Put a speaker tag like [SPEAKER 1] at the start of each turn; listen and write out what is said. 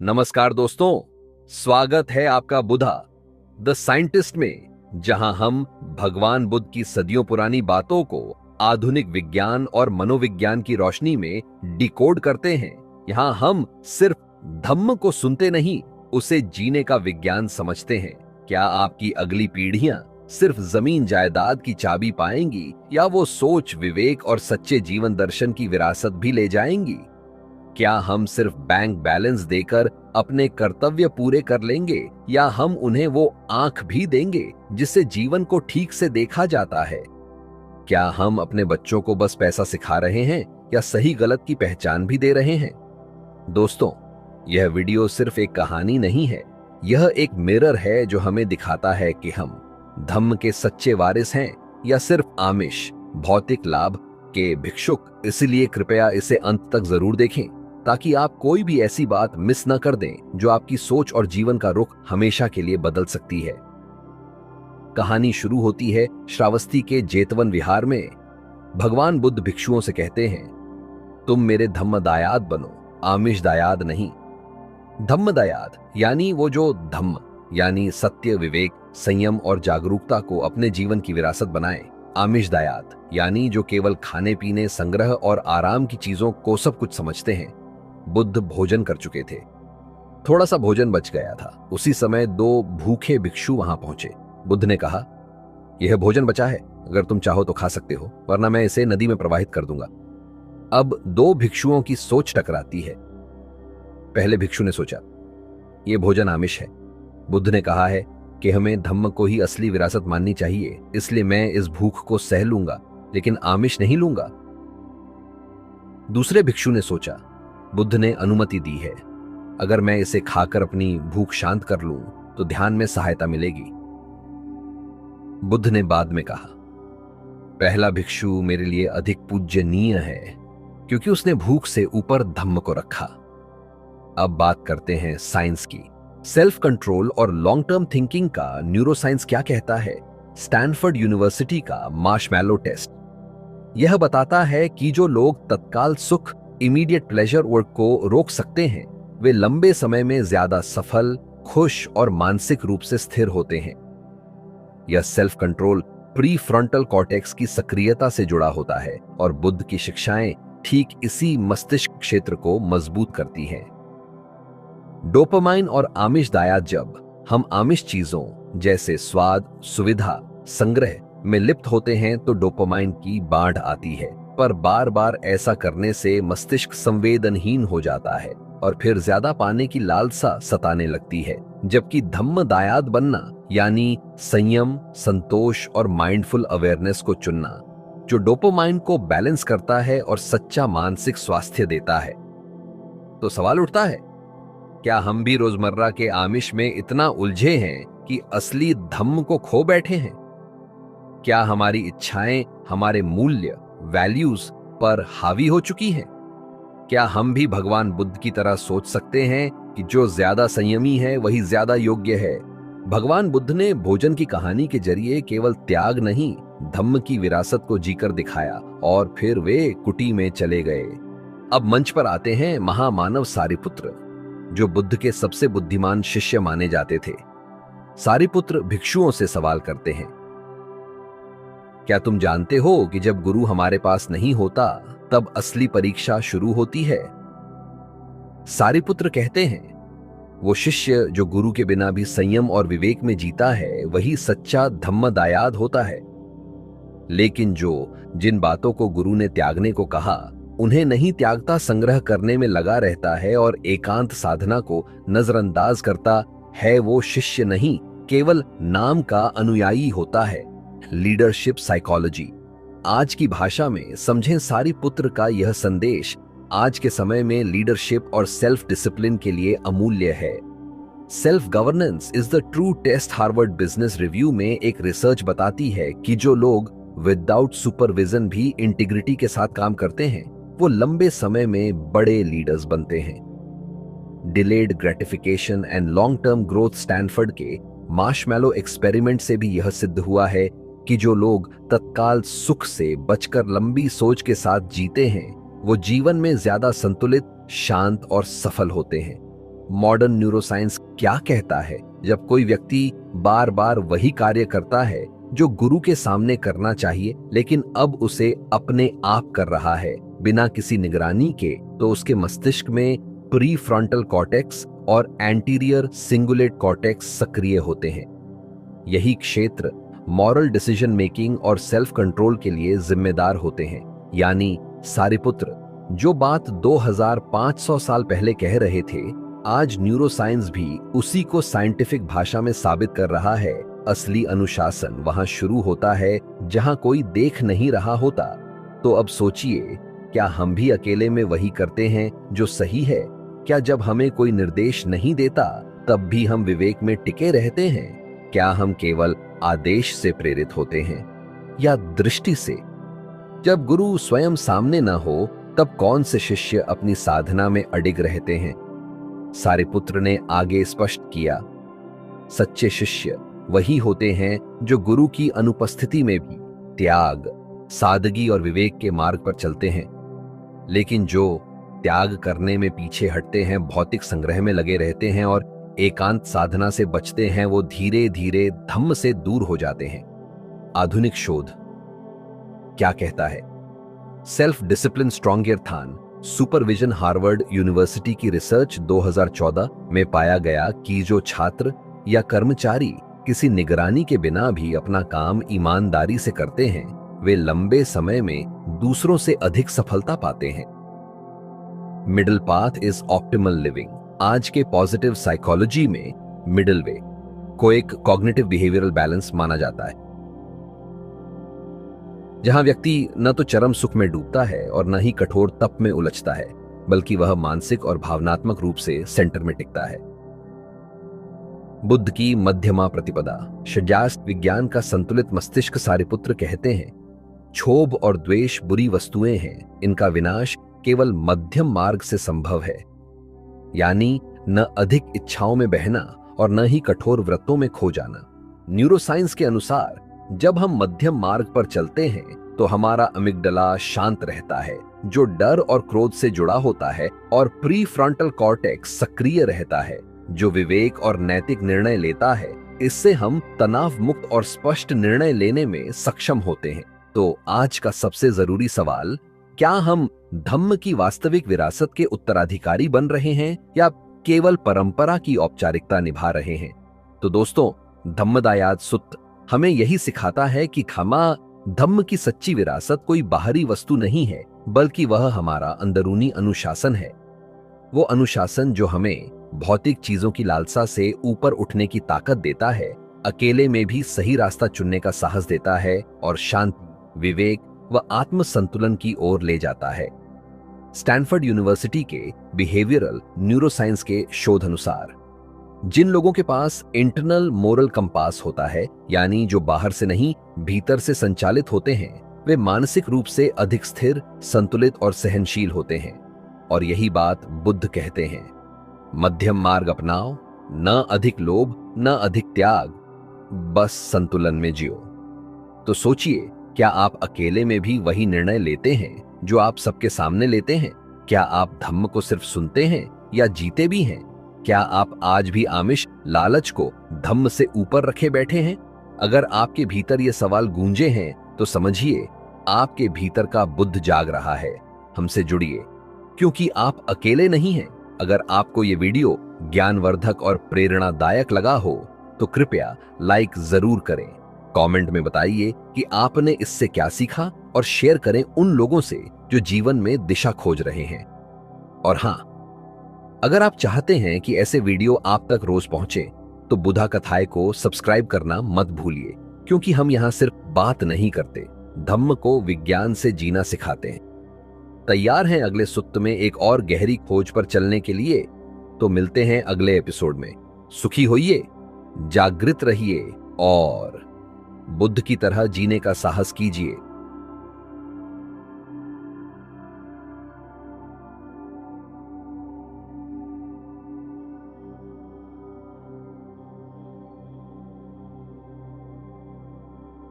[SPEAKER 1] नमस्कार दोस्तों, स्वागत है आपका बुधा द साइंटिस्ट में, जहां हम भगवान बुद्ध की सदियों पुरानी बातों को आधुनिक विज्ञान और मनोविज्ञान की रोशनी में डिकोड करते हैं। यहां हम सिर्फ धम्म को सुनते नहीं, उसे जीने का विज्ञान समझते हैं। क्या आपकी अगली पीढ़ियां सिर्फ जमीन जायदाद की चाबी पाएंगी या वो सोच, विवेक और सच्चे जीवन दर्शन की विरासत भी ले जाएंगी? क्या हम सिर्फ बैंक बैलेंस देकर अपने कर्तव्य पूरे कर लेंगे या हम उन्हें वो आंख भी देंगे जिससे जीवन को ठीक से देखा जाता है? क्या हम अपने बच्चों को बस पैसा सिखा रहे हैं या सही गलत की पहचान भी दे रहे हैं? दोस्तों, यह वीडियो सिर्फ एक कहानी नहीं है, यह एक मिरर है जो हमें दिखाता है कि हम धम्म के सच्चे वारिस हैं या सिर्फ आमिष, भौतिक लाभ के भिक्षुक। इसलिए कृपया इसे अंत तक जरूर देखें ताकि आप कोई भी ऐसी बात मिस न कर दें जो आपकी सोच और जीवन का रुख हमेशा के लिए बदल सकती है। कहानी शुरू होती है श्रावस्ती के जेतवन विहार में। भगवान बुद्ध भिक्षुओं से कहते हैं, तुम मेरे धम्म दायाद बनो, आमिष दायाद नहीं। धम्म दायाद यानी वो जो धम्म यानी सत्य, विवेक, संयम और जागरूकता को अपने जीवन की विरासत बनाए। आमिष दायाद यानी जो केवल खाने पीने, संग्रह और आराम की चीजों को सब कुछ समझते हैं। बुद्ध भोजन कर चुके थे, थोड़ा सा भोजन बच गया था। उसी समय दो भूखे भिक्षु वहां पहुंचे। बुद्ध ने कहा, यह भोजन बचा है, अगर तुम चाहो तो खा सकते हो, वरना मैं इसे नदी में प्रवाहित कर दूंगा। अब दो भिक्षुओं की सोच टकराती है। पहले भिक्षु ने सोचा, यह भोजन आमिष है। बुद्ध ने कहा है कि हमें धम्म को ही असली विरासत माननी चाहिए, इसलिए मैं इस भूख को सह लूंगा, लेकिन आमिष नहीं लूंगा। दूसरे भिक्षु ने सोचा, बुद्ध ने अनुमति दी है, अगर मैं इसे खाकर अपनी भूख शांत कर लूं तो ध्यान में सहायता मिलेगी। बुद्ध ने बाद में कहा, पहला भिक्षु मेरे लिए अधिक पूज्यनीय है क्योंकि उसने भूख से ऊपर धम्म को रखा। अब बात करते हैं साइंस की। सेल्फ कंट्रोल और लॉन्ग टर्म थिंकिंग का न्यूरोसाइंस क्या कहता है? स्टैनफोर्ड यूनिवर्सिटी का मार्शमैलो टेस्ट यह बताता है कि जो लोग तत्काल सुख, इमीडिएट प्लेजर वर्क को रोक सकते हैं, वे लंबे समय में ज्यादा सफल, खुश और मानसिक रूप से स्थिर होते हैं। यह self control pre frontal cortex की सक्रियता से जुड़ा होता है और बुद्ध की शिक्षाएं ठीक इसी मस्तिष्क क्षेत्र को मजबूत करती हैं। डोपामाइन और आमिष दायाद जब हम आमिष चीजों जैसे स्वाद, सुविधा, संग्रह में लिप्त होते हैं तो डोपामाइन की बाढ़ आती है, पर बार बार ऐसा करने से मस्तिष्क संवेदनहीन हो जाता है और फिर ज्यादा पाने की लालसा सताने लगती है। जबकि धम्म दायाद बनना यानी संयम, संतोष और माइंडफुल अवेयरनेस को चुनना, जो डोपामाइन को बैलेंस करता है और सच्चा मानसिक स्वास्थ्य देता है। तो सवाल उठता है, क्या हम भी रोजमर्रा के आमिष में इतना उलझे हैं कि असली धम्म को खो बैठे हैं? क्या हमारी इच्छाएं हमारे मूल्य, वैल्यूज पर हावी हो चुकी हैं? क्या हम भी भगवान बुद्ध की तरह सोच सकते हैं कि जो ज्यादा संयमी है वही ज्यादा योग्य है? भगवान बुद्ध ने भोजन की कहानी के जरिए केवल त्याग नहीं, धम्म की विरासत को जीकर दिखाया और फिर वे कुटी में चले गए। अब मंच पर आते हैं महामानव सारिपुत्र, जो बुद्ध के सबसे बुद्धिमान शिष्य माने जाते थे। सारिपुत्र भिक्षुओं से सवाल करते हैं, क्या तुम जानते हो कि जब गुरु हमारे पास नहीं होता तब असली परीक्षा शुरू होती है? सारिपुत्र कहते हैं, वो शिष्य जो गुरु के बिना भी संयम और विवेक में जीता है वही सच्चा धम्म दायाद होता है। लेकिन जिन बातों को गुरु ने त्यागने को कहा उन्हें नहीं त्यागता, संग्रह करने में लगा रहता है और एकांत साधना को नजरअंदाज करता है, वो शिष्य नहीं, केवल नाम का अनुयायी होता है। Leadership psychology. आज की भाषा में समझें सारिपुत्र का यह संदेश आज के समय में लीडरशिप और सेल्फ डिसिप्लिन के लिए अमूल्य है। Self governance is the true test. Harvard Business Review में एक रिसर्च बताती है कि जो लोग विदाउट सुपरविजन भी इंटीग्रिटी के साथ काम करते हैं वो लंबे समय में बड़े लीडर्स बनते हैं। Delayed gratification and long term growth Stanford के मार्शमैलो एक्सपेरिमेंट से भी यह सिद्ध हुआ है कि जो लोग तत्काल सुख से बचकर लंबी सोच के साथ जीते हैं वो जीवन में ज्यादा संतुलित, शांत और सफल होते हैं। मॉडर्न न्यूरोसाइंस क्या कहता है जब कोई व्यक्ति बार बार वही कार्य करता है जो गुरु के सामने करना चाहिए, लेकिन अब उसे अपने आप कर रहा है बिना किसी निगरानी के, तो उसके मस्तिष्क में प्री फ्रंटल कॉर्टेक्स और एंटीरियर सिंगुलेट कॉर्टेक्स सक्रिय होते हैं। यही क्षेत्र मॉरल डिसीजन मेकिंग और सेल्फ कंट्रोल के लिए जिम्मेदार होते हैं। यानी सारिपुत्र, जो बात 2500 साल पहले कह रहे थे, आज न्यूरोसाइंस भी उसी को साइंटिफिक भाषा में साबित कर रहा है। असली अनुशासन वहां शुरू होता है जहां कोई देख नहीं रहा होता। तो अब सोचिए, क्या हम भी अकेले में वही करते हैं जो सही है? क्या जब हमें कोई निर्देश नहीं देता तब भी हम विवेक में टिके रहते हैं? क्या हम केवल आदेश से प्रेरित होते हैं या दृष्टि से? जब गुरु स्वयं सामने न हो तब कौन से शिष्य अपनी साधना में अडिग रहते हैं? सारिपुत्र ने आगे स्पष्ट किया, सच्चे शिष्य वही होते हैं जो गुरु की अनुपस्थिति में भी त्याग, सादगी और विवेक के मार्ग पर चलते हैं। लेकिन जो त्याग करने में पीछे हटते हैं, भौतिक संग्रह में लगे रहते हैं और एकांत साधना से बचते हैं, वो धीरे धीरे धम्म से दूर हो जाते हैं। आधुनिक शोध क्या कहता है? सेल्फ डिसिप्लिन स्ट्रॉन्गर थान सुपरविजन हार्वर्ड यूनिवर्सिटी की रिसर्च 2014 में पाया गया कि जो छात्र या कर्मचारी किसी निगरानी के बिना भी अपना काम ईमानदारी से करते हैं, वे लंबे समय में दूसरों से अधिक सफलता पाते हैं। Middle path is optimal living. आज के पॉजिटिव साइकोलॉजी में मिडिल वे को एक कॉग्निटिव बिहेवियरल बैलेंस माना जाता है, जहां व्यक्ति न तो चरम सुख में डूबता है और न ही कठोर तप में उलझता है, बल्कि वह मानसिक और भावनात्मक रूप से सेंटर में टिकता है। बुद्ध की मध्यमा प्रतिपदा, शय्यास्त्र विज्ञान का संतुलित मस्तिष्क सारिपुत्र कहते हैं, क्षोभ और द्वेष बुरी वस्तुएं हैं, इनका विनाश केवल मध्यम मार्ग से संभव है। यानी न अधिक इच्छाओं में बहना और न ही कठोर व्रतों में खो जाना। न्यूरोसाइंस के अनुसार जब हम मध्यम मार्ग पर चलते हैं तो हमारा अमिगडला शांत रहता है, जो डर और क्रोध से जुड़ा होता है, और प्री फ्रंटल कॉर्टेक्स सक्रिय रहता है, जो विवेक और नैतिक निर्णय लेता है। इससे हम तनाव मुक्त और स्पष्ट निर्णय लेने में सक्षम होते हैं। तो आज का सबसे जरूरी सवाल, क्या हम धम्म की वास्तविक विरासत के उत्तराधिकारी बन रहे हैं या केवल परंपरा की औपचारिकता निभा रहे हैं? तो दोस्तों, धम्मदायाद सुत्त हमें यही सिखाता है कि क्षमा धम्म की सच्ची विरासत कोई बाहरी वस्तु नहीं है, बल्कि वह हमारा अंदरूनी अनुशासन है। वो अनुशासन जो हमें भौतिक चीजों की लालसा से ऊपर उठने की ताकत देता है, अकेले में भी सही रास्ता चुनने का साहस देता है और शांति, विवेक व आत्म संतुलन की ओर ले जाता है। स्टैनफोर्ड यूनिवर्सिटी के बिहेवियरल न्यूरोसाइंस के शोध अनुसार जिन लोगों के पास इंटरनल मोरल कंपास होता है, यानी जो बाहर से नहीं भीतर से संचालित होते हैं, वे मानसिक रूप से अधिक स्थिर, संतुलित और सहनशील होते हैं। और यही बात बुद्ध कहते हैं, मध्यम मार्ग अपनाओ, न अधिक लोभ न अधिक त्याग, बस संतुलन में जियो। तो सोचिए, क्या आप अकेले में भी वही निर्णय लेते हैं जो आप सबके सामने लेते हैं? क्या आप धम्म को सिर्फ सुनते हैं या जीते भी हैं? क्या आप आज भी आमिष, लालच को धम्म से ऊपर रखे बैठे हैं? अगर आपके भीतर ये सवाल गूंजे हैं तो समझिए, आपके भीतर का बुद्ध जाग रहा है। हमसे जुड़िए, क्योंकि आप अकेले नहीं हैं। अगर आपको ये वीडियो ज्ञानवर्धक और प्रेरणादायक लगा हो तो कृपया लाइक जरूर करें, कमेंट में बताइए कि आपने इससे क्या सीखा, और शेयर करें उन लोगों से जो जीवन में दिशा खोज रहे हैं। और हां, अगर आप चाहते हैं कि ऐसे वीडियो आप तक रोज पहुंचे तो बुधा कथाएं को सब्सक्राइब करना मत भूलिए, क्योंकि हम यहां सिर्फ बात नहीं करते, धम्म को विज्ञान से जीना सिखाते हैं। तैयार हैं अगले सुत्त में एक और गहरी खोज पर चलने के लिए? तो मिलते हैं अगले एपिसोड में। सुखी होइए, जागृत रहिए और बुद्ध की तरह जीने का साहस कीजिए।